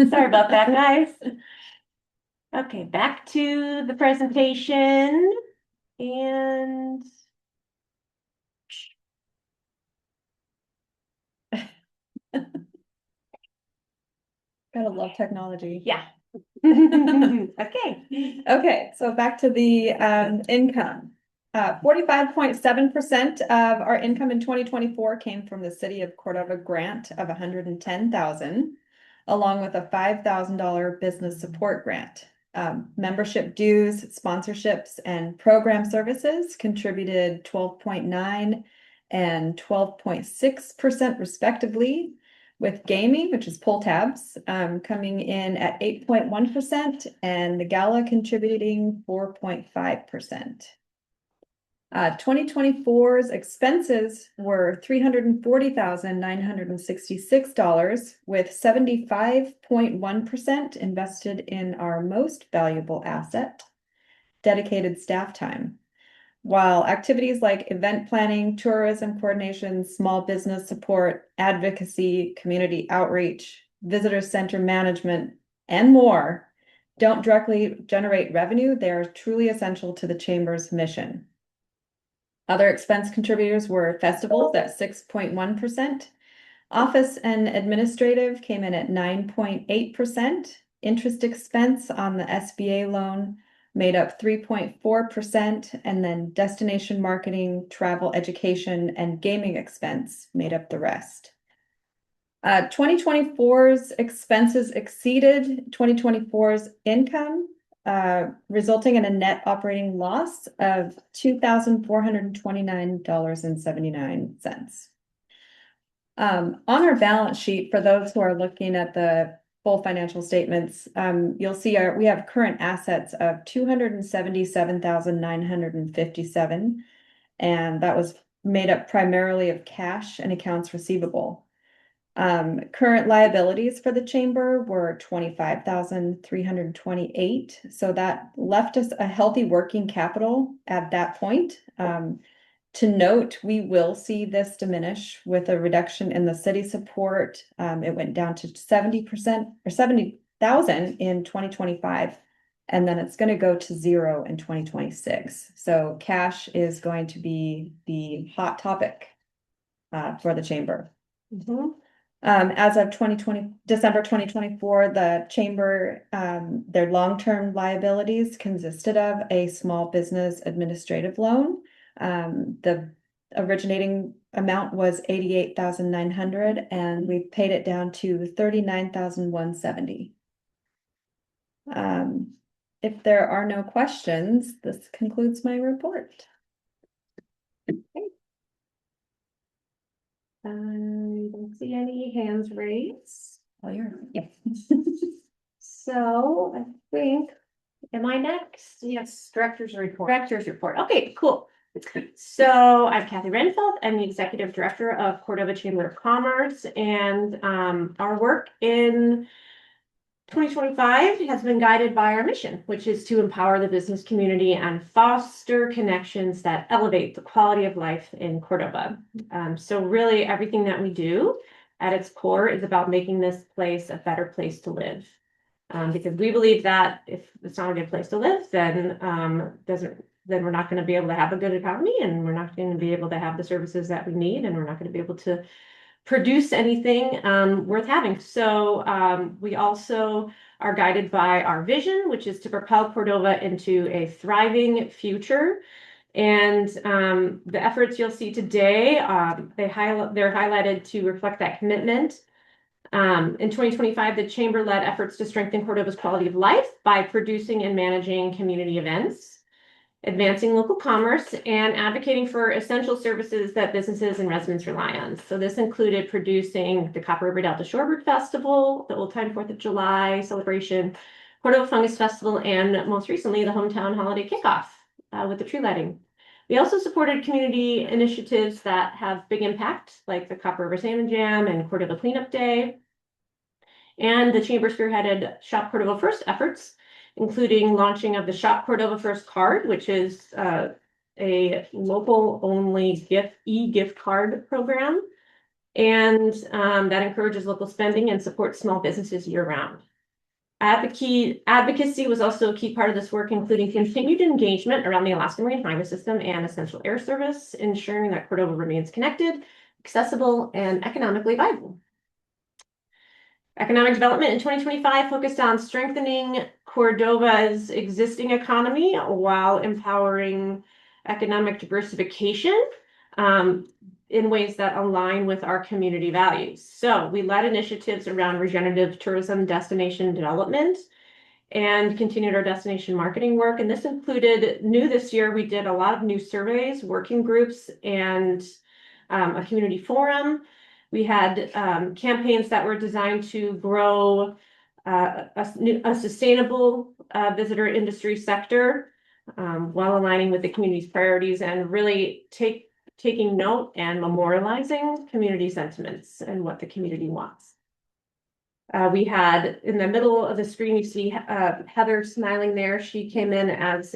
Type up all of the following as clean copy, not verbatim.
Sorry about that, guys. Okay, back to the presentation and Gotta love technology. yeah. Okay. Okay, so back to the income. 45.7% of our income in 2024 came from the City of Cordova grant of $110,000, along with a $5,000 business support grant. Membership dues, sponsorships, and program services contributed 12.9 and 12.6% respectively, with gaming, which is pull tabs, coming in at 8.1% and the gala contributing 4.5%. 2024's expenses were $340,966, with 75.1% invested in our most valuable asset, dedicated staff time. While activities like event planning, tourism coordination, small business support, advocacy, community outreach, visitor center management, and more don't directly generate revenue, they are truly essential to the Chamber's mission. Other expense contributors were festivals at 6.1%. Office and administrative came in at 9.8%. Interest expense on the SBA loan made up 3.4%, and then destination marketing, travel, education, and gaming expense made up the rest. 2024's expenses exceeded 2024's income, resulting in a net operating loss of $2,429.79. On our balance sheet, for those who are looking at the full financial statements, you'll see we have current assets of $277,957, and that was made up primarily of cash and accounts receivable. Current liabilities for the chamber were $25,328, so that left us a healthy working capital at that point. To note, we will see this diminish with a reduction in the city support. It went down to 70% or 70,000 in 2025, and then it's going to go to 0 in 2026. So cash is going to be the hot topic for the chamber. As of December 2024, the chamber, their long-term liabilities consisted of a small business administrative loan. The originating amount was $88,900, and we paid it down to $39,170. If there are no questions, this concludes my report. Okay. I don't see any hands raised. Oh, Yeah. So I think, am I next? Yes, director's report. Director's report. Okay, cool. So I'm Kathy Renfeld. I'm the Executive Director of Cordova Chamber of Commerce, and our work in 2025 has been guided by our mission, which is to empower the business community and foster connections that elevate the quality of life in Cordova. So really everything that we do at its core is about making this place a better place to live. Because we believe that if it's not a good place to live, then we're not going to be able to have a good economy, and we're not going to be able to have the services that we need, and we're not going to be able to produce anything worth having. So we also are guided by our vision, which is to propel Cordova into a thriving future. And the efforts you'll see today, they're highlighted to reflect that commitment. In 2025, the Chamber led efforts to strengthen Cordova's quality of life by producing and managing community events, advancing local commerce, and advocating for essential services that businesses and residents rely on. So this included producing the Copper River Delta Shorebird Festival, the Old Time 4th of July celebration, Cordova Fungus Festival, and most recently, the Hometown Holiday Kickoff with the tree lighting. We also supported community initiatives that have big impact, like the Copper River Salmon Jam and Cordova Cleanup Day. And the Chamber spearheaded Shop Cordova First efforts, including launching of the Shop Cordova First card, which is a local only e-gift card program, And that encourages local spending and supports small businesses year-round. Advocacy was also a key part of this work, including continued engagement around the Alaska Marine Highway System and Essential Air Service, ensuring that Cordova remains connected, accessible, and economically viable. Economic development in 2025 focused on strengthening Cordova's existing economy while empowering economic diversification in ways that align with our community values. So we led initiatives around regenerative tourism destination development and continued our destination marketing work. And this included, new this year, we did a lot of new surveys, working groups, and a community forum. We had campaigns that were designed to grow a sustainable visitor industry sector while aligning with the community's priorities and really taking note and memorializing community sentiments and what the community wants. We had, in the middle of the screen, you see Heather smiling there. She came in as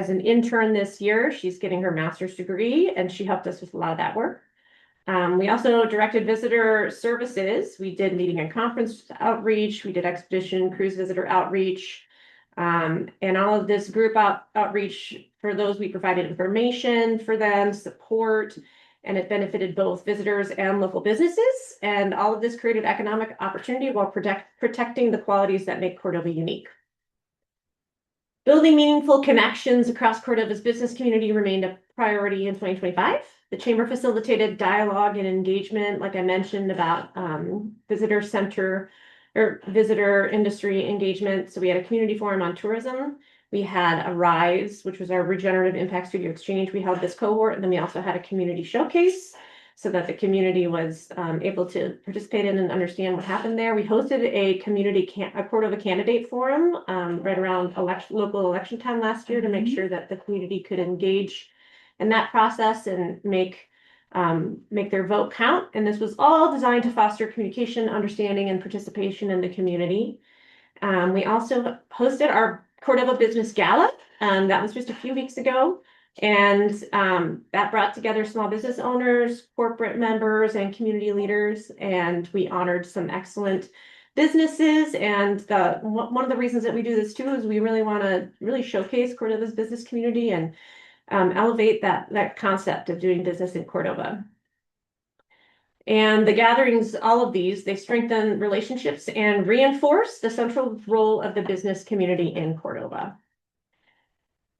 an intern this year. She's getting her master's degree, and she helped us with a lot of that work. We also directed visitor services. We did meeting and conference outreach. We did expedition cruise visitor outreach. And all of this group outreach, for those, we provided information for them, support, and it benefited both visitors and local businesses. And all of this created economic opportunity while protecting the qualities that make Cordova unique. Building meaningful connections across Cordova's business community remained a priority in 2025. The Chamber facilitated dialogue and engagement, like I mentioned, about visitor center or visitor industry engagement. So we had a community forum on tourism. We had a RISE, which was our Regenerative Impact Studio Exchange. We held this cohort, and then we also had a community showcase so that the community was able to participate in and understand what happened there. We hosted a Cordova candidate forum right around local election time last year to make sure that the community could engage in that process and make their vote count. And this was all designed to foster communication, understanding, and participation in the community. We also hosted our Cordova Business Gala. That was just a few weeks ago. And that brought together small business owners, corporate members, and community leaders. And we honored some excellent businesses. And one of the reasons that we do this too is we really want to really showcase Cordova's business community and elevate that concept of doing business in Cordova. And the gatherings, all of these, they strengthen relationships and reinforce the central role of the business community in Cordova.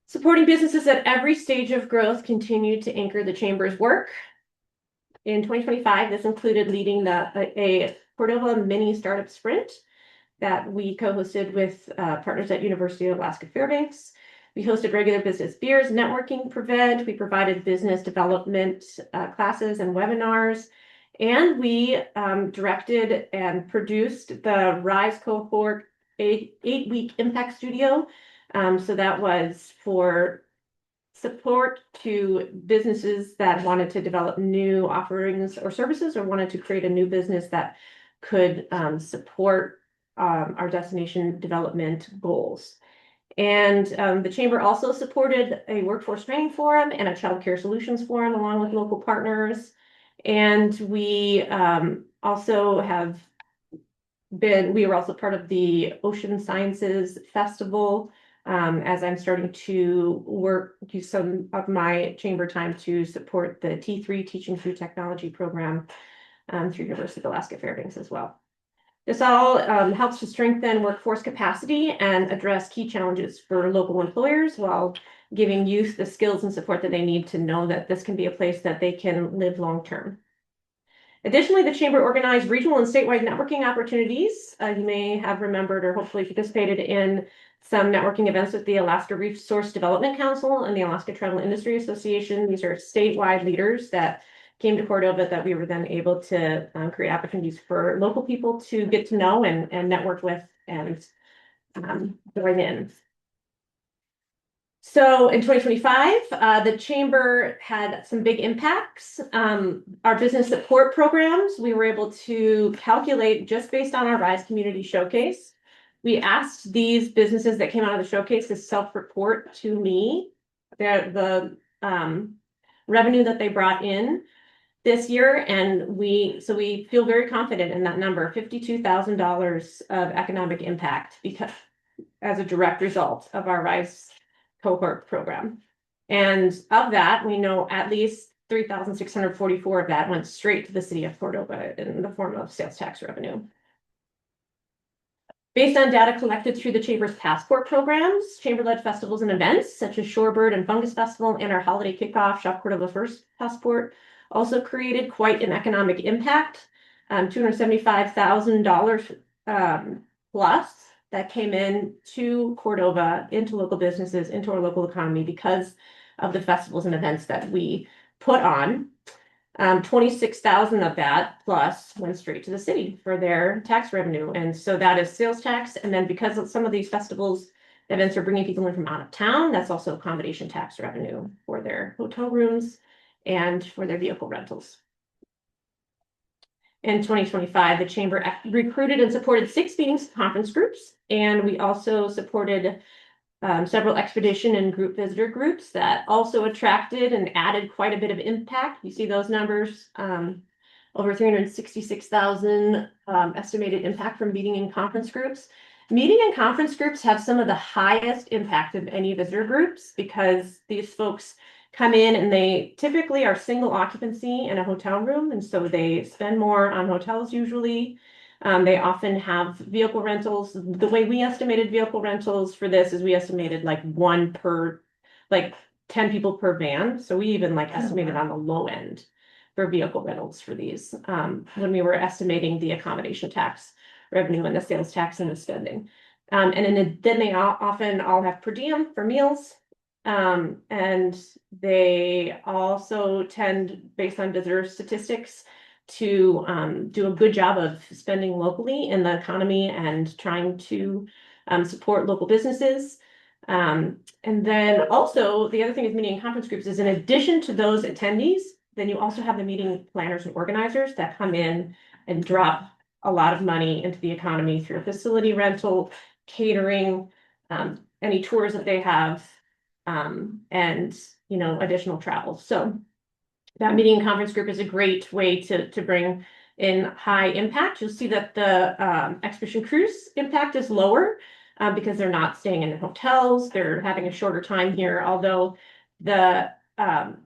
Supporting businesses at every stage of growth continued to anchor the Chamber's work. In 2025, this included leading a Cordova mini startup sprint that we co-hosted with partners at University of Alaska Fairbanks. We hosted regular business beers, networking event. We provided business development classes and webinars. And we directed and produced the RISE cohort 8-week impact studio. So that was for support to businesses that wanted to develop new offerings or services or wanted to create a new business that could support our destination development goals. And the Chamber also supported a workforce training forum and a child care solutions forum along with local partners. And we also we were also part of the Ocean Sciences Festival as I'm starting to do some of my Chamber time to support the T3 Teaching Through Technology program through University of Alaska Fairbanks as well. This all helps to strengthen workforce capacity and address key challenges for local employers while giving youth the skills and support that they need to know that this can be a place that they can live long-term. Additionally, the Chamber organized regional and statewide networking opportunities. You may have remembered or hopefully participated in some networking events with the Alaska Resource Development Council and the Alaska Travel Industry Association. These are statewide leaders that came to Cordova that we were then able to create opportunities for local people to get to know and network with and join in. So in 2025, the Chamber had some big impacts. Our business support programs, we were able to calculate just based on our RISE Community Showcase. We asked these businesses that came out of the showcase to self-report to me the revenue that they brought in this year, and we feel very confident in that number, $52,000 of economic impact, because as a direct result of our RISE cohort program. And of that, we know at least 3,644 of that went straight to the city of Cordova in the form of sales tax revenue. Based on data collected through the Chamber's passport programs, Chamber-led festivals and events such as Shorebird and Fungus Festival and our holiday kickoff, Shop Cordova First Passport, also created quite an economic impact, $275,000 plus that came in to Cordova, into local businesses, into our local economy because of the festivals and events that we put on. 26,000 of that plus went straight to the city for their tax revenue. And so that is sales tax. And then because of some of these festivals, events are bringing people in from out of town, that's also accommodation tax revenue for their hotel rooms and for their vehicle rentals. In 2025, the Chamber recruited and supported 6 meetings and conference groups, and we also supported several expedition and group visitor groups that also attracted and added quite a bit of impact. You see those numbers, over 366,000 estimated impact from meeting and conference groups. Meeting and conference groups have some of the highest impact of any visitor groups because these folks come in and they typically are single occupancy in a hotel room, and so they spend more on hotels usually. They often have vehicle rentals. The way we estimated vehicle rentals for this is we estimated like 10 people per van. So we even estimated on the low end for vehicle rentals for these when we were estimating the accommodation tax revenue and the sales tax and the spending. Then they often all have per diem for meals. And they also tend, based on visitor statistics, to do a good job of spending locally in the economy and trying to support local businesses. And then also the other thing with meeting and conference groups is in addition to those attendees, then you also have the meeting planners and organizers that come in and drop a lot of money into the economy through facility rental, catering, any tours that they have, and additional travel. So that meeting and conference group is a great way to bring in high impact. You'll see that the expedition cruise impact is lower because they're not staying in hotels. They're having a shorter time here, although the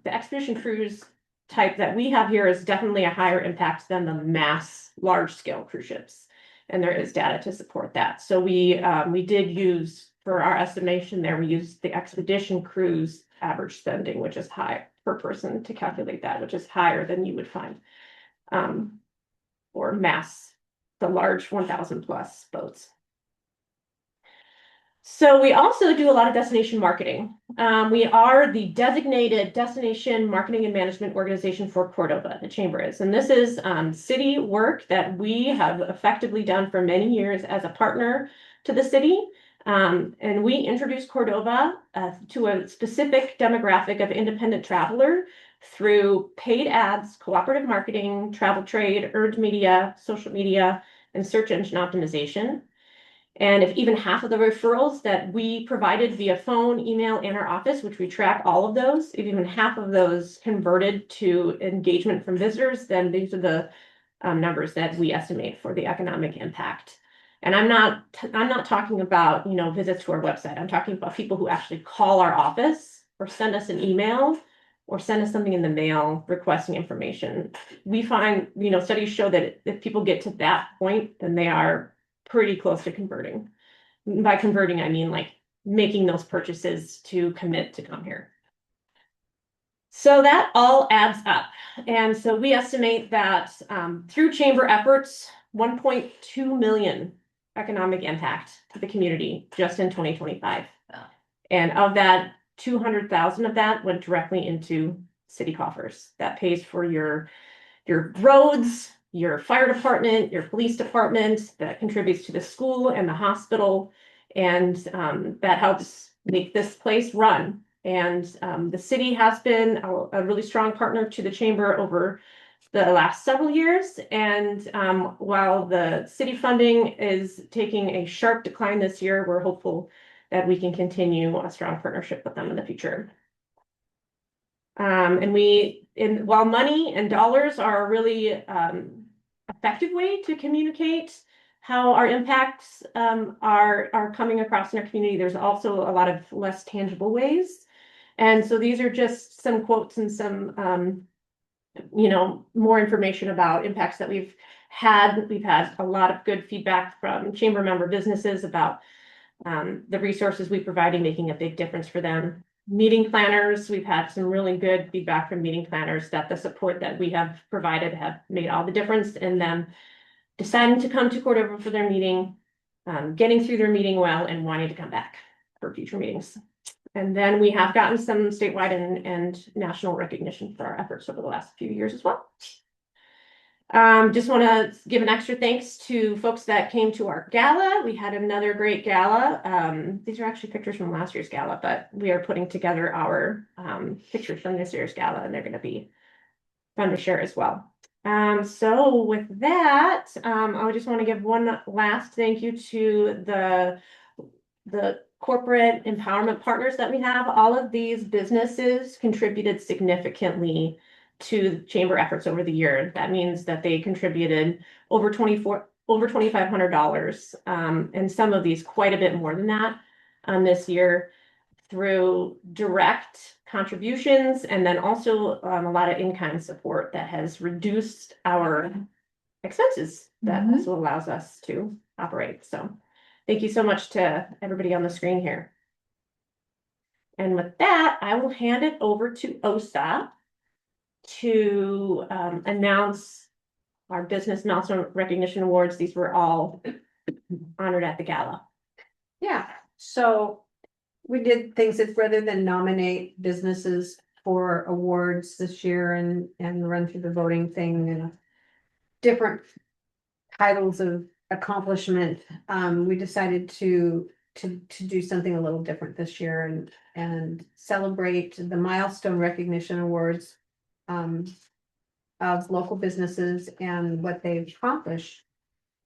expedition cruise type that we have here is definitely a higher impact than the mass large scale cruise ships. And there is data to support that. So we did use, for our estimation there, we used the expedition cruise average spending, which is high per person, to calculate that, which is higher than you would find for mass, the large 1,000 plus boats. So we also do a lot of destination marketing. We are the designated destination marketing and management organization for Cordova, the Chamber is. And this is city work that we have effectively done for many years as a partner to the city. And we introduced Cordova to a specific demographic of independent traveler through paid ads, cooperative marketing, travel trade, earned media, social media, and search engine optimization. And if even half of the referrals that we provided via phone, email, and our office, which we track all of those, if even half of those converted to engagement from visitors, then these are the numbers that we estimate for the economic impact. And I'm not talking about, visits to our website. I'm talking about people who actually call our office or send us an email or send us something in the mail requesting information. We find, studies show that if people get to that point, then they are pretty close to converting. By converting, I mean making those purchases to commit to come here. So that all adds up. And so we estimate that through chamber efforts, 1.2 million economic impact to the community just in 2025. Wow. And of that, 200,000 of that went directly into city coffers. That pays for your roads, your fire department, your police department, that contributes to the school and the hospital, and that helps make this place run. And the city has been a really strong partner to the chamber over the last several years. And while the city funding is taking a sharp decline this year, we're hopeful that we can continue a strong partnership with them in the future. And while money and dollars are a really effective way to communicate how our impacts are coming across in our community, there's also a lot of less tangible ways. And so these are just some quotes and some more information about impacts that we've had. We've had a lot of good feedback from chamber member businesses about the resources we providing making a big difference for them. Meeting planners, we've had some really good feedback from meeting planners that the support that we have provided have made all the difference in them deciding to come to Cordova for their meeting, getting through their meeting well, and wanting to come back for future meetings. And then we have gotten some statewide and national recognition for our efforts over the last few years as well. Just want to give an extra thanks to folks that came to our gala. We had another great gala. These are actually pictures from last year's gala, but we are putting together our pictures from this year's gala, and they're going to be fun to share as well. So with that, I just want to give one last thank you to the corporate empowerment partners that we have. All of these businesses contributed significantly to chamber efforts over the year. That means that they contributed over $2,500, and some of these quite a bit more than that this year through direct contributions, and then also a lot of in-kind support that has reduced our expenses that also allows us to operate. So thank you so much to everybody on the screen here. And with that, I will hand it over to OSA to announce our Business Milestone Recognition Awards. These were all honored at the gala. Yeah, so we did things that rather than nominate businesses for awards this year and run through the voting thing and different titles of accomplishment, we decided to do something a little different this year and celebrate the Milestone Recognition Awards of local businesses and what they've accomplished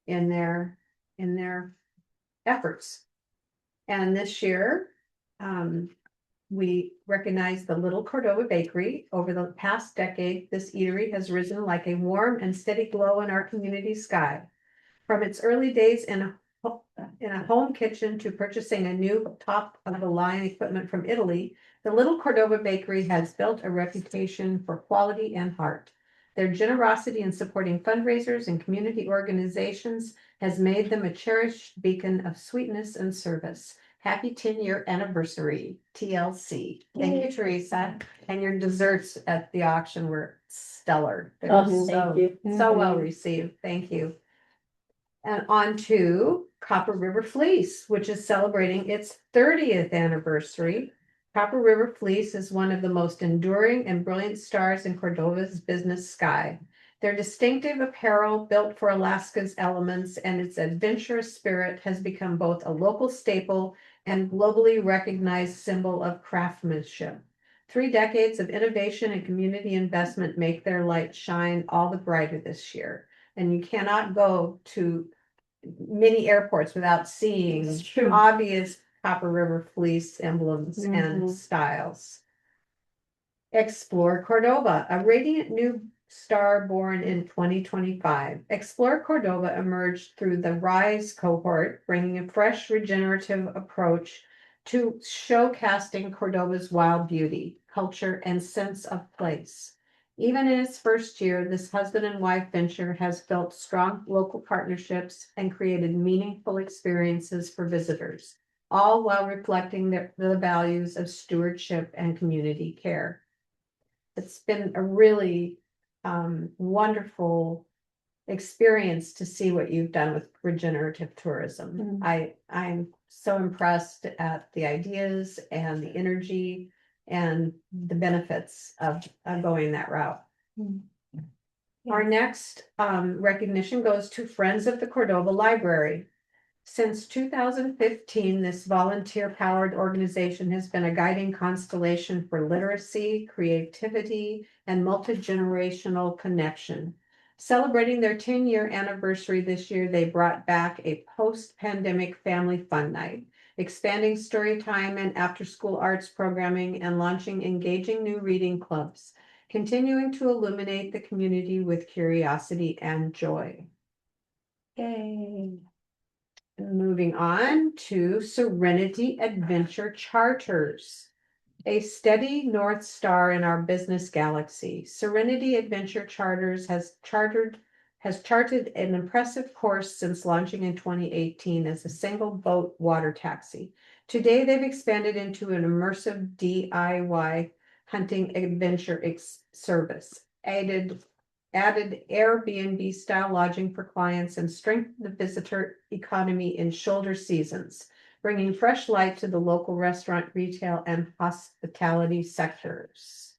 in their efforts. And this year, we recognize the Little Cordova Bakery. Over the past decade, this eatery has risen like a warm and steady glow in our community sky. From its early days in a home kitchen to purchasing a new top-of-the-line equipment from Italy, the Little Cordova Bakery has built a reputation for quality and heart. Their generosity in supporting fundraisers and community organizations has made them a cherished beacon of sweetness and service. Happy 10-year anniversary, TLC. Thank you, Teresa. And your desserts at the auction were stellar. They were Thank you. so well received. Thank you. And on to Copper River Fleece, which is celebrating its 30th anniversary. Copper River Fleece is one of the most enduring and brilliant stars in Cordova's business sky. Their distinctive apparel, built for Alaska's elements, and its adventurous spirit has become both a local staple and globally recognized symbol of craftsmanship. 3 decades of innovation and community investment make their light shine all the brighter this year. And you cannot go to many airports without seeing obvious Copper River Fleece emblems and styles. Explore Cordova, a radiant new star born in 2025. Explore Cordova emerged through the Rise cohort, bringing a fresh, regenerative approach to showcasing Cordova's wild beauty, culture, and sense of place. Even in its first year, this husband and wife venture has built strong local partnerships and created meaningful experiences for visitors, all while reflecting the values of stewardship and community care. It's been a really wonderful experience to see what you've done with regenerative tourism. I'm so impressed at the ideas and the energy and the benefits of going that route. Our next recognition goes to Friends of the Cordova Library. Since 2015, this volunteer-powered organization has been a guiding constellation for literacy, creativity, and multi-generational connection. Celebrating their 10-year anniversary this year, they brought back a post-pandemic family fun night. expanding story time and after-school arts programming, and launching engaging new reading clubs, continuing to illuminate the community with curiosity and joy. Yay. Moving on to Serenity Adventure Charters. A steady North Star in our business galaxy, Serenity Adventure Charters has charted an impressive course since launching in 2018 as a single boat water taxi. Today, they've expanded into an immersive DIY hunting adventure service, added Airbnb style lodging for clients, and strengthened the visitor economy in shoulder seasons, bringing fresh light to the local restaurant, retail, and hospitality sectors.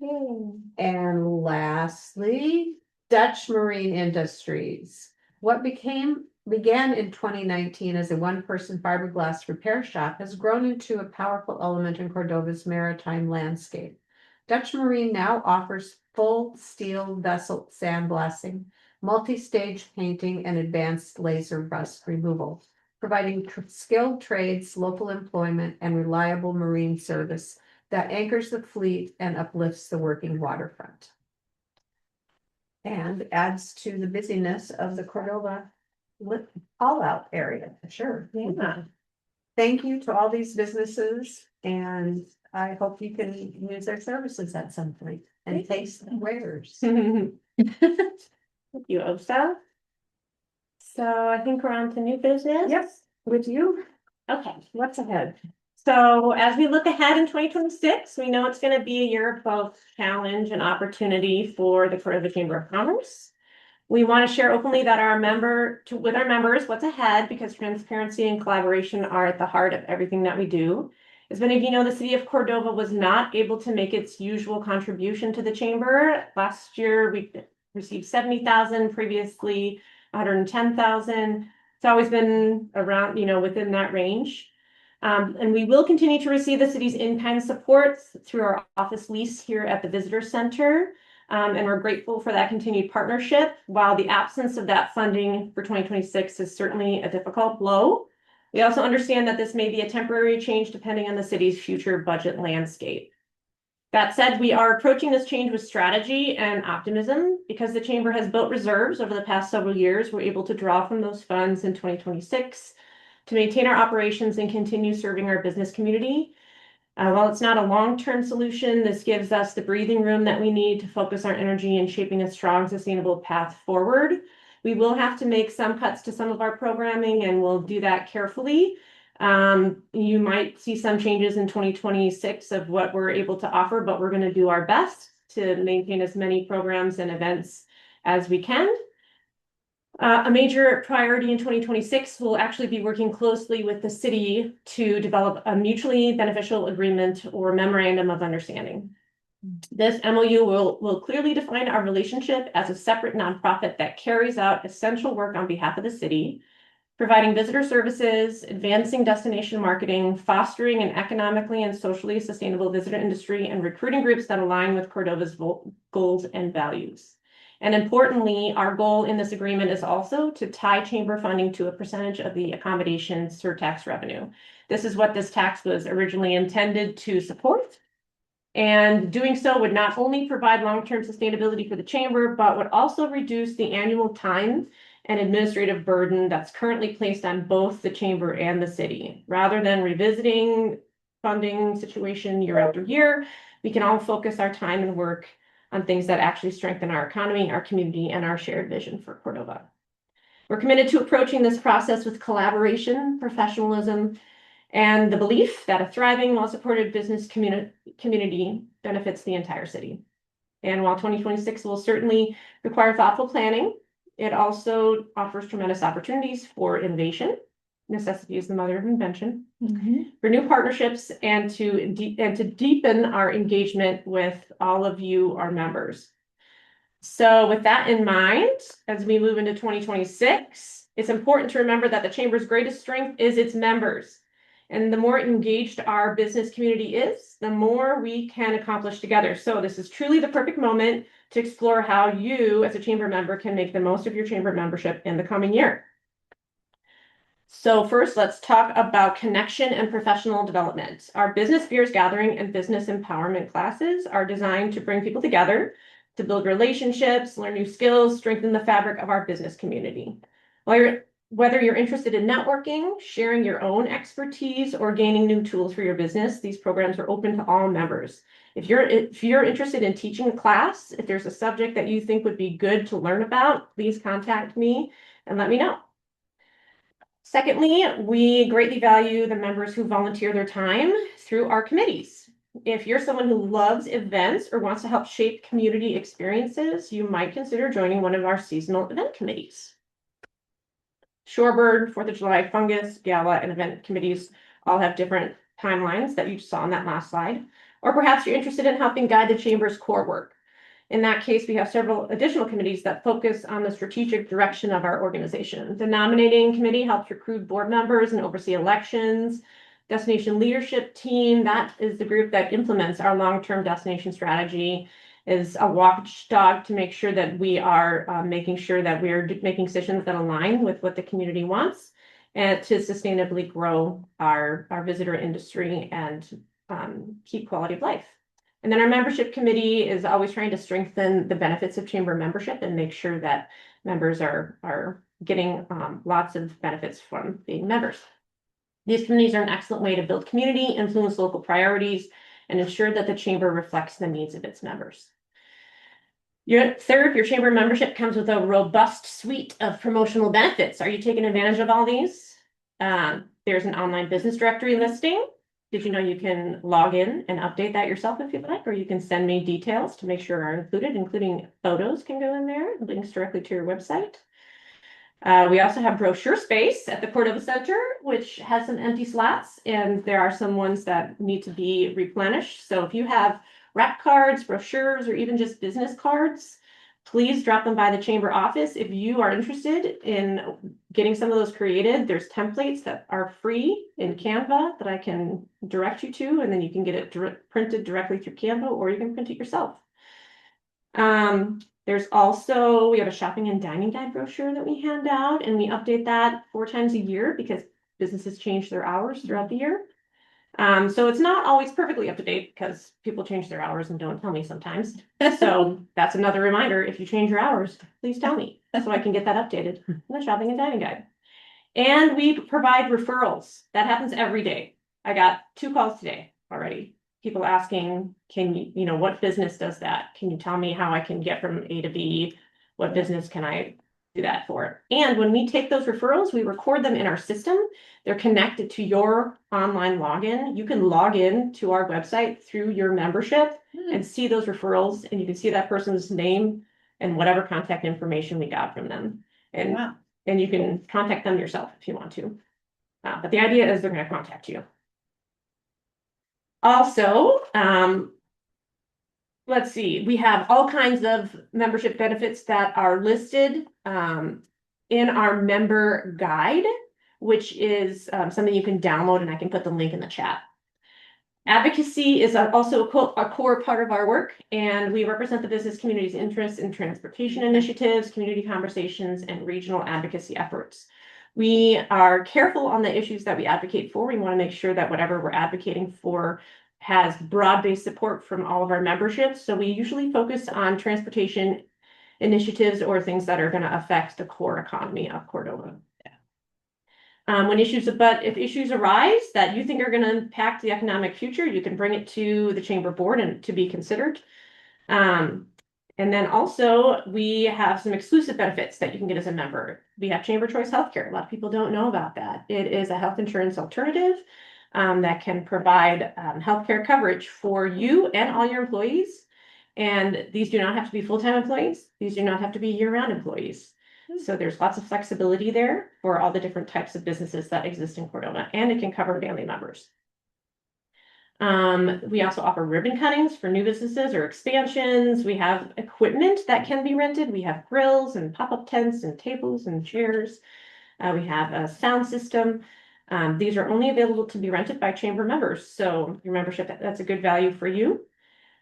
Yay. And lastly, Dutch Marine Industries. What began in 2019 as a one-person fiberglass repair shop has grown into a powerful element in Cordova's maritime landscape. Dutch Marine now offers full steel vessel sandblasting, multi-stage painting, and advanced laser rust removal, providing skilled trades, local employment, and reliable marine service that anchors the fleet and uplifts the working waterfront. And adds to the busyness of the Cordova all-out area, sure. Yeah. Thank you to all these businesses, and I hope you can use their services at some point and taste the wares. Thank you, Osa. So I think we're on to new business. Yes, with you, Okay. what's ahead? So as we look ahead in 2026, we know it's going to be a year of both challenge and opportunity for the Cordova Chamber of Commerce. We want to share openly that with our members what's ahead, because transparency and collaboration are at the heart of everything that we do. As many of you know, the city of Cordova was not able to make its usual contribution to the chamber. Last year, we received 70,000, previously 110,000. It's always been around, within that range. And we will continue to receive the city's in-kind support through our office lease here at the Visitor Center. And we're grateful for that continued partnership. While the absence of that funding for 2026 is certainly a difficult blow, we also understand that this may be a temporary change depending on the city's future budget landscape. That said, we are approaching this change with strategy and optimism. Because the chamber has built reserves over the past several years, we're able to draw from those funds in 2026 to maintain our operations and continue serving our business community. While it's not a long-term solution, this gives us the breathing room that we need to focus our energy in shaping a strong, sustainable path forward. We will have to make some cuts to some of our programming, and we'll do that carefully. You might see some changes in 2026 of what we're able to offer, but we're going to do our best to maintain as many programs and events as we can. A major priority in 2026 will actually be working closely with the city to develop a mutually beneficial agreement or memorandum of understanding. This MOU will clearly define our relationship as a separate nonprofit that carries out essential work on behalf of the city, providing visitor services, advancing destination marketing, fostering an economically and socially sustainable visitor industry, and recruiting groups that align with Cordova's goals and values. And importantly, our goal in this agreement is also to tie chamber funding to a percentage of the accommodation surtax revenue. This is what this tax was originally intended to support. And doing so would not only provide long-term sustainability for the chamber, but would also reduce the annual time and administrative burden that's currently placed on both the chamber and the city. Rather than revisiting funding situation year after year, we can all focus our time and work on things that actually strengthen our economy, our community, and our shared vision for Cordova. We're committed to approaching this process with collaboration, professionalism, and the belief that a thriving, well-supported business community benefits the entire city. And while 2026 will certainly require thoughtful planning, it also offers tremendous opportunities for innovation. Necessity is the mother of invention. For new partnerships and to deepen our engagement with all of you, our members. So with that in mind, as we move into 2026, it's important to remember that the chamber's greatest strength is its members. And the more engaged our business community is, the more we can accomplish together. So this is truly the perfect moment to explore how you as a chamber member can make the most of your chamber membership in the coming year. So first, let's talk about connection and professional development. Our business peers gathering and business empowerment classes are designed to bring people together, to build relationships, learn new skills, strengthen the fabric of our business community. Whether you're interested in networking, sharing your own expertise, or gaining new tools for your business, these programs are open to all members. If you're interested in teaching a class, if there's a subject that you think would be good to learn about, please contact me and let me know. Secondly, we greatly value the members who volunteer their time through our committees. If you're someone who loves events or wants to help shape community experiences, you might consider joining one of our seasonal event committees. Shorebird, 4th of July Fungus, Gala, and event committees all have different timelines that you saw on that last slide. Or perhaps you're interested in helping guide the Chamber's core work. In that case, we have several additional committees that focus on the strategic direction of our organization. The nominating committee helps recruit board members and oversee elections. Destination leadership team, that is the group that implements our long-term destination strategy, is a watchdog to make sure that we are making sure that we're making decisions that align with what the community wants and to sustainably grow our visitor industry and keep quality of life. And then our membership committee is always trying to strengthen the benefits of chamber membership and make sure that members are getting lots of benefits from being members. These committees are an excellent way to build community, influence local priorities, and ensure that the chamber reflects the needs of its members. Your chamber membership comes with a robust suite of promotional benefits. Are you taking advantage of all these? There's an online business directory listing. Did you know you can log in and update that yourself if you'd like, or you can send me details to make sure are included, including photos can go in there, links directly to your website. We also have brochure space at the Cordova Center, which has some empty slots, and there are some ones that need to be replenished. So if you have wrap cards, brochures, or even just business cards, please drop them by the chamber office. If you are interested in getting some of those created, there's templates that are free in Canva that I can direct you to, and then you can get it printed directly through Canva, or you can print it yourself. There's also, we have a shopping and dining guide brochure that we hand out, and we update that 4 times a year because businesses change their hours throughout the year. So it's not always perfectly up to date because people change their hours and don't tell me sometimes. So that's another reminder. If you change your hours, please tell me so I can get that updated in the shopping and dining guide. And we provide referrals. That happens every day. I got 2 calls today already. People asking, can you, what business does that? Can you tell me how I can get from A to B? What business can I do that for? And when we take those referrals, we record them in our system. They're connected to your online login. You can log in to our website through your membership and see those referrals, and you can see that person's name and whatever contact information we got from them. And, Wow. and you can contact them yourself if you want to. But the idea is they're going to contact you. Also, let's see, we have all kinds of membership benefits that are listed in our member guide, which is something you can download, and I can put the link in the chat. Advocacy is also a core part of our work, and we represent the business community's interests in transportation initiatives, community conversations, and regional advocacy efforts. We are careful on the issues that we advocate for. We want to make sure that whatever we're advocating for has broad-based support from all of our memberships. So we usually focus on transportation initiatives or things that are going to affect the core economy of Cordova. If issues arise that you think are going to impact the economic future, you can bring it to the chamber board and to be considered. And then also we have some exclusive benefits that you can get as a member. We have Chamber Choice Healthcare. A lot of people don't know about that. It is a health insurance alternative that can provide healthcare coverage for you and all your employees. And these do not have to be full-time employees. These do not have to be year-round employees. So there's lots of flexibility there for all the different types of businesses that exist in Cordova, and it can cover family members. We also offer ribbon cuttings for new businesses or expansions. We have equipment that can be rented. We have grills and pop-up tents and tables and chairs. We have a sound system. These are only available to be rented by chamber members. So your membership, that's a good value for you.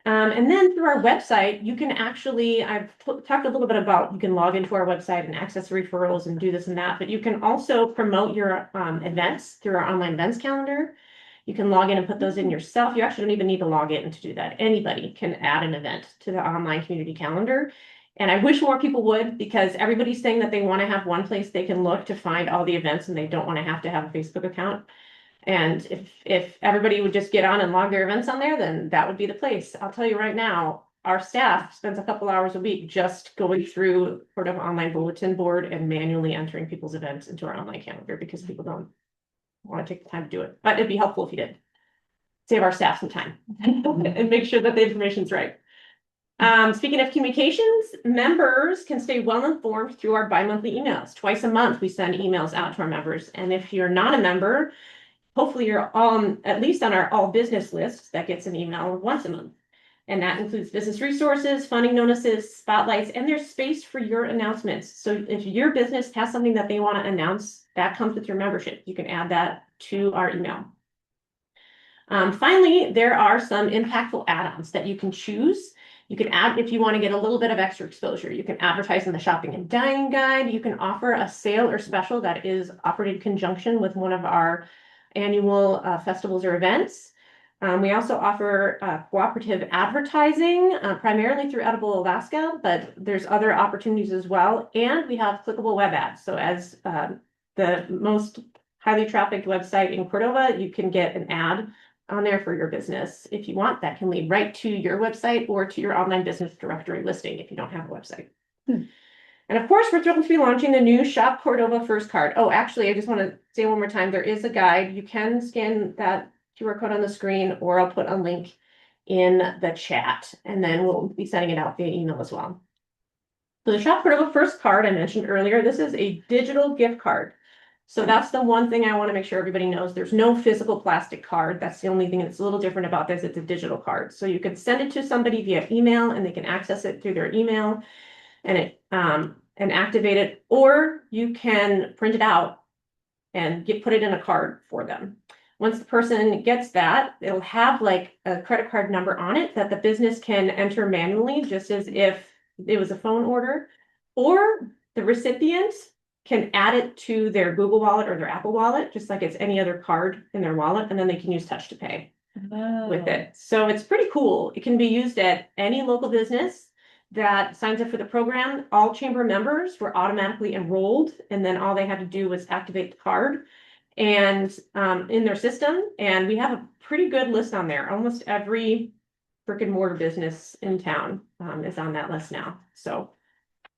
And then through our website, you can actually, talked a little bit about, you can log into our website and access referrals and do this and that, but you can also promote your events through our online events calendar. You can log in and put those in yourself. You actually don't even need to log in to do that. Anybody can add an event to the online community calendar. And I wish more people would, because everybody's saying that they want to have one place they can look to find all the events and they don't want to have a Facebook account. And if everybody would just get on and log their events on there, then that would be the place. I'll tell you right now, our staff spends a couple hours a week just going through Cordova Online Bulletin Board and manually entering people's events into our online calendar because people don't want to take the time to do it. But it'd be helpful if you did. Save our staff some time and make sure that the information's right. Speaking of communications, members can stay well informed through our bi-monthly emails. Twice a month, we send emails out to our members. And if you're not a member, hopefully you're on, at least on our all business list that gets an email once a month. And that includes business resources, funding notices, spotlights, and there's space for your announcements. So if your business has something that they want to announce, that comes with your membership. You can add that to our email. Finally, there are some impactful add-ons that you can choose. You can add if you want to get a little bit of extra exposure. You can advertise in the shopping and dining guide. You can offer a sale or special that is offered in conjunction with one of our annual festivals or events. We also offer cooperative advertising, primarily through Edible Alaska, but there's other opportunities as well. And we have clickable web ads. So as the most highly trafficked website in Cordova, you can get an ad on there for your business. If you want, that can lead right to your website or to your online business directory listing if you don't have a website. And of course, we're thrilled to be launching the new Shop Cordova First Card. Oh, actually, I just want to say one more time, there is a guide. You can scan that QR code on the screen, or I'll put a link in the chat, and then we'll be sending it out via email as well. So the Shop Cordova First Card I mentioned earlier, this is a digital gift card. So that's the one thing I want to make sure everybody knows. There's no physical plastic card. That's the only thing that's a little different about this. It's a digital card. So you can send it to somebody via email and they can access it through their email and activate it, or you can print it out and put it in a card for them. Once the person gets that, it'll have like a credit card number on it that the business can enter manually, just as if it was a phone order, or the recipient can add it to their Google Wallet or their Apple Wallet, just like it's any other card in their wallet, and then they can use Touch to Pay with it. So it's pretty cool. It can be used at any local business that signs up for the program. All chamber members were automatically enrolled, and then all they had to do was activate the card and in their system. And we have a pretty good list on there. Almost every brick and mortar business in town is on that list now. So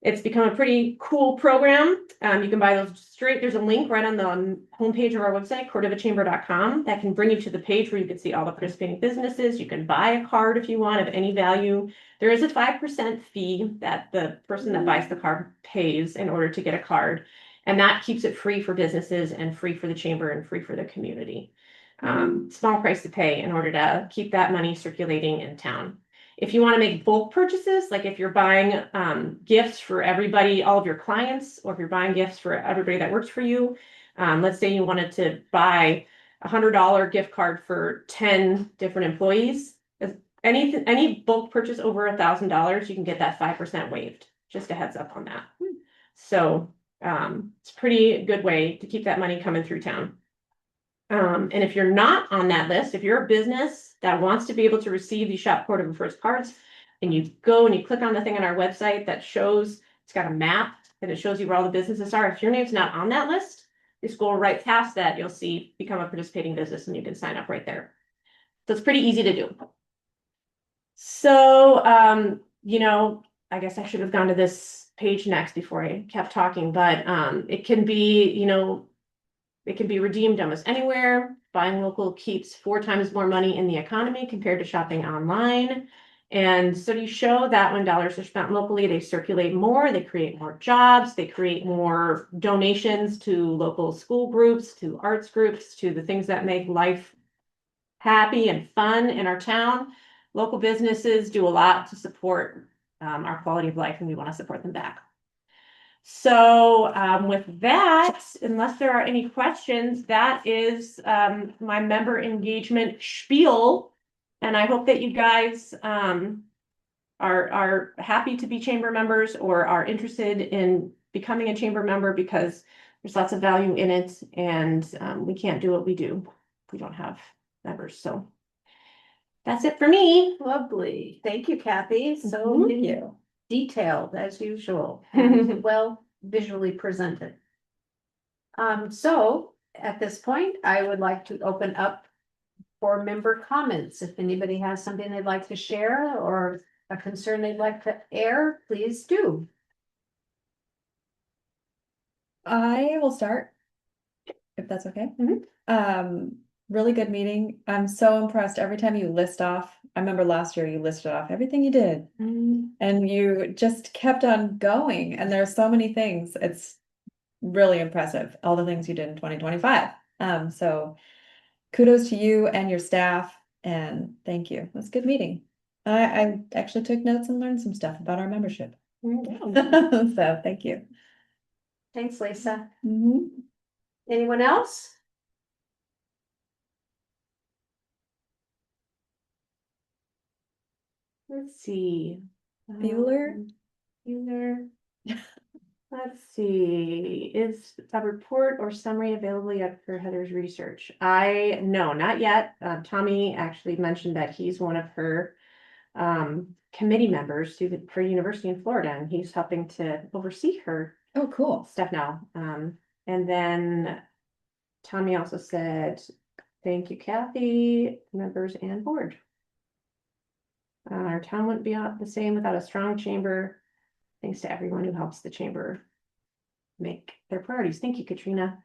it's become a pretty cool program. You can buy those straight. There's a link right on the homepage of our website, cordovachamber.com, that can bring you to the page where you can see all the participating businesses. You can buy a card if you want of any value. There is a 5% fee that the person that buys the card pays in order to get a card. And that keeps it free for businesses and free for the chamber and free for the community. Small price to pay in order to keep that money circulating in town. If you want to make bulk purchases, like if you're buying gifts for everybody, all of your clients, or if you're buying gifts for everybody that works for you, let's say you wanted to buy a $100 gift card for 10 different employees. Any bulk purchase over $1,000, you can get that 5% waived. Just a heads up on that. So it's a pretty good way to keep that money coming through town. And if you're not on that list, if you're a business that wants to be able to receive these Shop Cordova First cards, and you go and you click on the thing on our website that shows, it's got a map and it shows you where all the businesses are. If your name's not on that list, you scroll right past that, you'll see become a participating business and you can sign up right there. So it's pretty easy to do. So, you know, I guess I should have gone to this page next before I kept talking, but it can be, you know, it can be redeemed almost anywhere. Buying local keeps 4 times more money in the economy compared to shopping online. And so you show that when dollars are spent locally, they circulate more, they create more jobs, they create more donations to local school groups, to arts groups, to the things that make life happy and fun in our town. Local businesses do a lot to support our quality of life, and we want to support them back. So with that, unless there are any questions, that is my member engagement spiel. And I hope that you guys are happy to be chamber members or are interested in becoming a chamber member, because there's lots of value in it, and we can't do what we do if we don't have members. So that's it for me. Lovely. Thank you, Kathy. So Mhm. Thank you. detailed as usual and well visually presented. So at this point, I would like to open up for member comments. If anybody has something they'd like to share or a concern they'd like to air, please do. I will start, if that's okay. Mhm. Really good meeting. I'm so impressed every time you list off. I remember last year you listed off everything you did, and you just kept on going. And there are so many things. It's really impressive, all the things you did in 2025. So kudos to you and your staff, and thank you. It was a good meeting. I actually took notes and learned some stuff about our membership. So thank you. Thanks, Lisa. Mhm. Anyone else? Let's see. Bueller? Bueller. Let's see, is a report or summary available yet for Heather's research? No, not yet. Tommy actually mentioned that he's one of her committee members for University in Florida, and he's helping to oversee her Oh, cool. stuff now. And then Tommy also said, thank you, Kathy, members and board. Our town wouldn't be the same without a strong chamber. Thanks to everyone who helps the chamber make their priorities. Thank you, Katrina.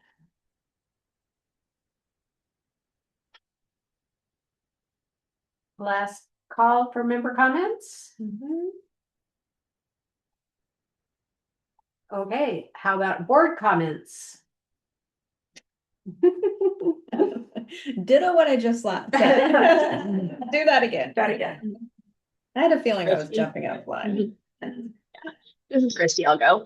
Last call for member comments. Okay, how about board comments? Ditto what I just said. Do that again. Got it again. I had a feeling I was jumping out of line. This is Christy. I'll go.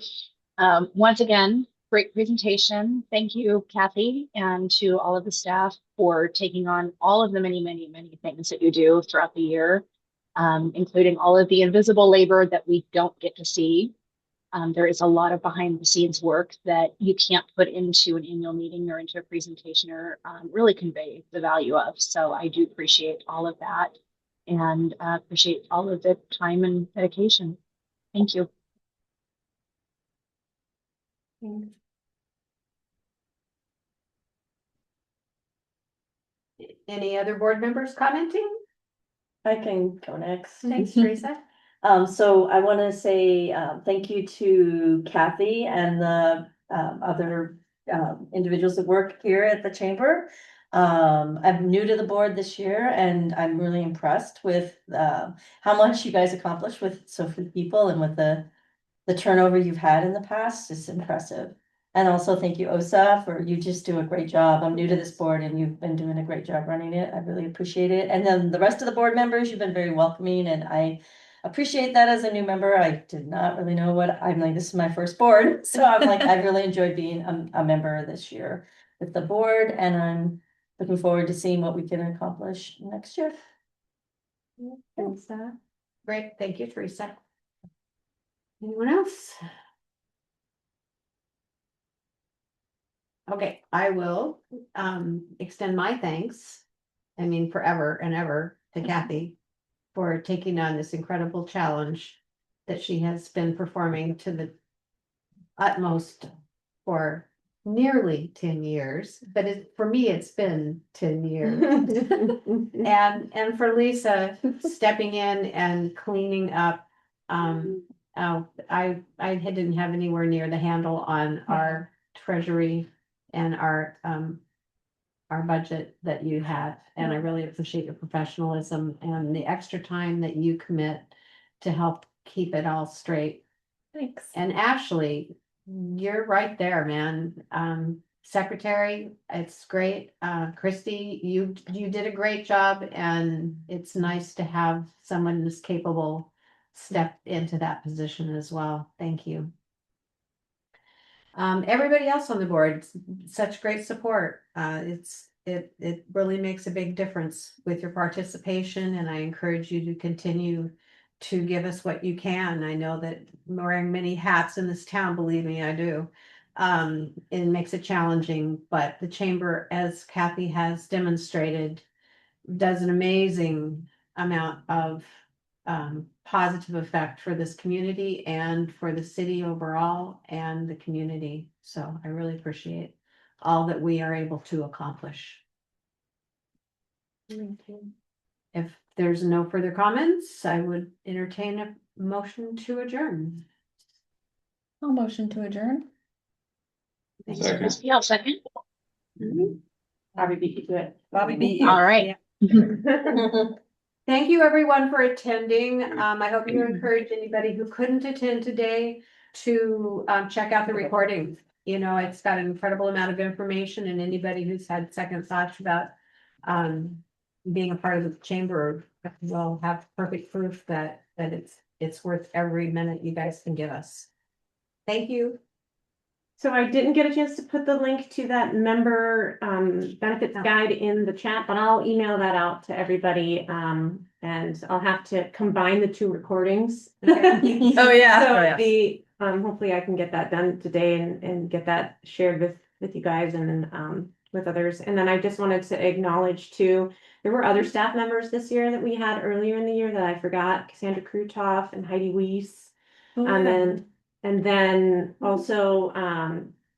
Once again, great presentation. Thank you, Kathy, and to all of the staff for taking on all of the many, many, many things that you do throughout the year, including all of the invisible labor that we don't get to see. There is a lot of behind the scenes work that you can't put into an annual meeting or into a presentation or really convey the value of. So I do appreciate all of that and appreciate all of the time and dedication. Thank you. Any other board members commenting? I can go next. Thanks, Teresa. So I want to say thank you to Kathy and the other individuals that work here at the chamber. I'm new to the board this year, and I'm really impressed with how much you guys accomplished with so few people, and with the turnover you've had in the past. It's impressive. And also thank you, Osa, for you just do a great job. I'm new to this board and you've been doing a great job running it. I really appreciate it. And then the rest of the board members, you've been very welcoming, and I appreciate that as a new member. I did not really know I'm like, this is my first board. So I'm like, I really enjoyed being a member this year with the board, and I'm looking forward to seeing what we can accomplish next year. Great, thank you, Teresa. Anyone else? Okay, I will extend my thanks. I mean, forever and ever to Kathy for taking on this incredible challenge that she has been performing to the utmost for nearly 10 years, but for me, it's been 10 years. And for Lisa stepping in and cleaning up. I didn't have anywhere near the handle on our treasury and our budget that you had, and I really appreciate your professionalism and the extra time that you commit to help keep it all straight. Thanks. And Ashley, you're right there, man. Secretary, it's great. Christy, you did a great job, and it's nice to have someone this capable step into that position as well. Thank you. Everybody else on the board, such great support. It's it really makes a big difference with your participation, and I encourage you to continue to give us what you can. I know that wearing many hats in this town, believe me, I do. It makes it challenging, but the chamber, as Kathy has demonstrated, does an amazing amount of positive effect for this community and for the city overall and the community. So I really appreciate all that we are able to accomplish. If there's no further comments, I would entertain a motion to adjourn. I'll motion to adjourn. Thank you. Second. Christie, I'll second. Bobby beat you to it. Bobby beat you. All right. Thank you, everyone, for attending. I hope you encourage anybody who couldn't attend today to check out the recording. You know, it's got an incredible amount of information, and anybody who's had second thoughts about being a part of the chamber will have perfect proof that it's worth every minute you guys can give us. Thank you. So I didn't get a chance to put the link to that member benefits Oh. guide in the chat, but I'll email that out to everybody. And I'll have to combine the two recordings. Okay. Oh, yeah. So Oh, yeah. the hopefully I can get that done today and get that shared with you guys and with others. And then I just wanted to acknowledge too, there were other staff members this year that we had earlier in the year that I forgot, Cassandra Krutoff and Heidi Weiss. Oh, And then also,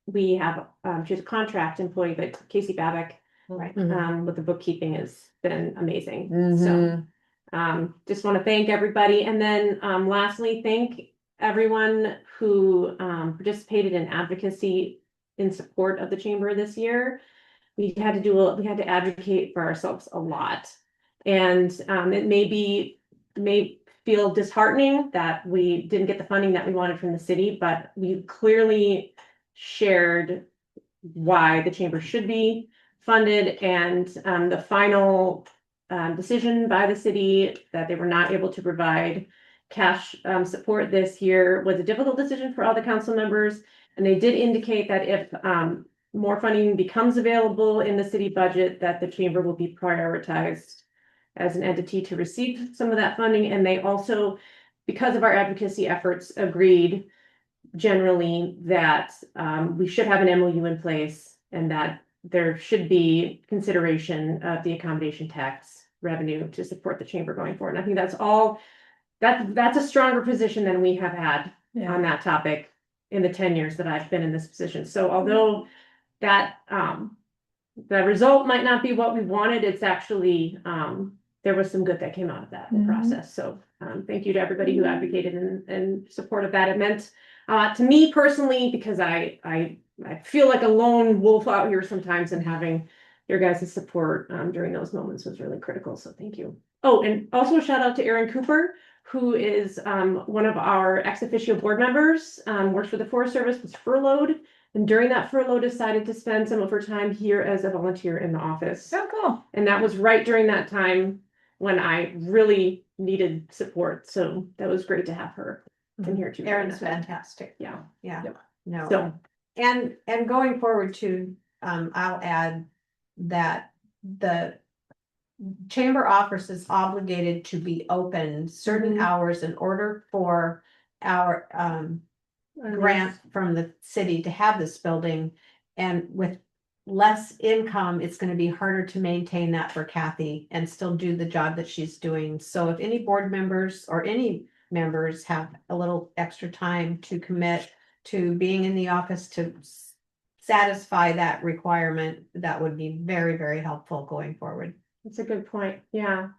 we have, she's a contract employee, but Casey Babick, Right. with the bookkeeping has been amazing. Mhm. So, just want to thank everybody. And then, lastly, thank everyone who, participated in advocacy in support of the chamber this year. We had to advocate for ourselves a lot. And, it may feel disheartening that we didn't get the funding that we wanted from the city, but we clearly shared why the chamber should be funded, and the final decision by the city that they were not able to provide cash support this year was a difficult decision for all the council members, and they did indicate that if more funding becomes available in the city budget, that the chamber will be prioritized as an entity to receive some of that funding. And they also, because of our advocacy efforts, agreed generally that we should have an MOU in place and that there should be consideration of the accommodation tax revenue to support the chamber going forward. And I think that's a stronger position than we have had on that topic in the 10 years that I've been in this position. So although that the result might not be what we wanted, it's actually there was some good that came out of that process. So thank you to everybody who advocated in support of that. It meant to me personally, because I feel like a lone wolf out here sometimes, and having your guys' support during those moments was really critical. So thank you. Oh, and also shout out to Erin Cooper, who is one of our ex officio board members, works for the Forest Service, was furloughed. And during that furlough, decided to spend some of her time here as a volunteer in the office. So cool. And that was right during that time when I really needed support. So that was great to have her in here too. Erin's fantastic. Yeah. Yeah. Yep. No. So And going forward too, I'll add that the chamber office is obligated to be open certain hours in order for our grant from the city to have this building. And with less income, it's going to be harder to maintain that for Kathy and still do the job that she's doing. So if any board members or any members have a little extra time to commit to being in the office to satisfy that requirement, that would be very, very helpful going forward. that's a good point. Yeah.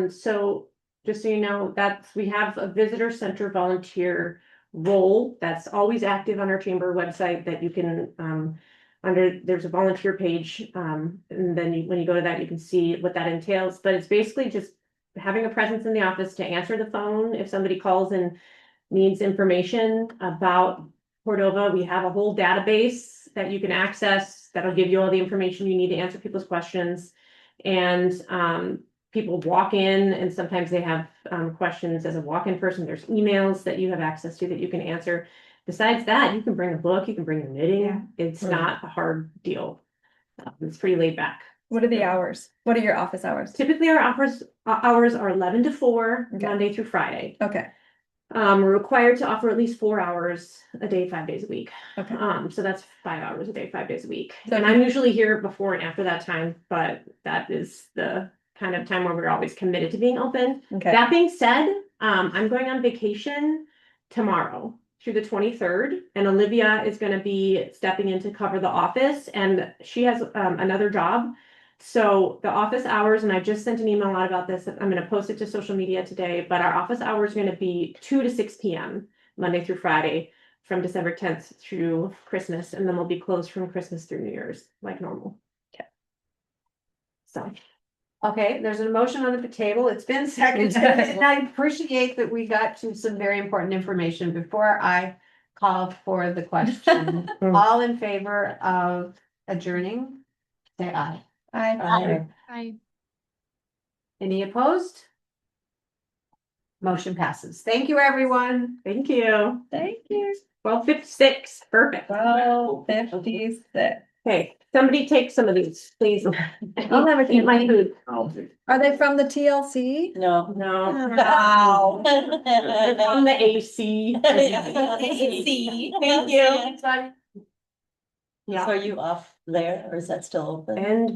So just so you know, we have a visitor center volunteer role that's always active on our chamber website that you can there's a volunteer page, and then when you go to that, you can see what that entails. But it's basically just having a presence in the office to answer the phone if somebody calls and needs information about Cordova. We have a whole database that you can access that'll give you all the information you need to answer people's questions. And people walk in, and sometimes they have questions as a walk-in person. There's emails that you have access to that you can answer. Besides that, you can bring a book, you can bring your knitting. Yeah. It's Right. not a hard deal. It's pretty laid back. What are the hours? What are your office hours? Typically, our hours are 11 to 4, Okay. Monday through Friday. Okay, We're required to offer at least 4 hours a day, 5 days a week. okay. So that's 5 hours a day, 5 days a week. So And if I'm usually here before and after that time, but that is the kind of time where we're always committed to being open. Okay, That being said, I'm going on vacation tomorrow through the 23rd, and Olivia is going to be stepping in to cover the office, and she has another job. So the office hours, and I just sent an email out about this. I'm going to post it to social media today, but our office hours are going to be 2 to 6 p.m. Monday through Friday from December 10th through Christmas, and then we'll be closed from Christmas through New Year's like normal. Okay. So. Okay, there's a motion on the table. It's been seconded. And I appreciate that we got to some very important information before I call for the question. All in favor of adjourning? Say aye. I, Any opposed? Motion passes. Thank you, everyone. Thank you. thank you. 12:56. Perfect. 12:56. Okay, somebody take some of these, please. I'll never eat my food. Are they from the TLC? No. No. Wow. They're from the AC. AC. Thank you. So Yeah. are you off there or is that still open? And